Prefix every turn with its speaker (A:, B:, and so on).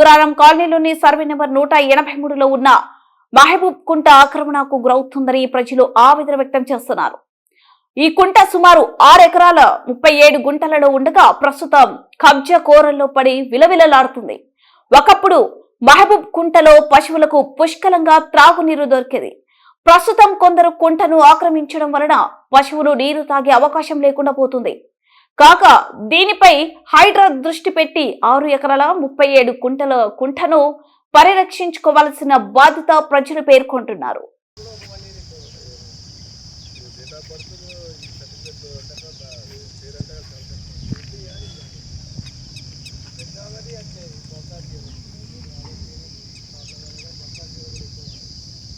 A: శివరారం కాలనీలోని survey number 183లో ఉన్న మహబూబ్ కుంట ఆక్రమణకు గురవుతుందని ప్రజలు ఆవేదన వ్యక్తం చేస్తున్నారు. ఈ కుంట సుమారు 6 ఎకరాల 37 గుంటలలో ఉండగా ప్రస్తుతం కబ్జా కోరల్లో పడి విలవిలలాడుతుంది. ఒకప్పుడు మహబూబ్ కుంటలో పశువులకు పుష్కలంగా త్రాగునీరు దొరికేది. ప్రస్తుతం కొందరు కుంటను ఆక్రమించడం వలన పశువులు నీరు తాగే అవకాశం లేకుండా పోతుంది. కాక దీనిపై హైడ్రా దృష్టి పెట్టి 6 ఎకరాల 37 కుంటను పరిరక్షించుకోవాల్సిన బాధ్యత ప్రజలు పేర్కొంటున్నారు.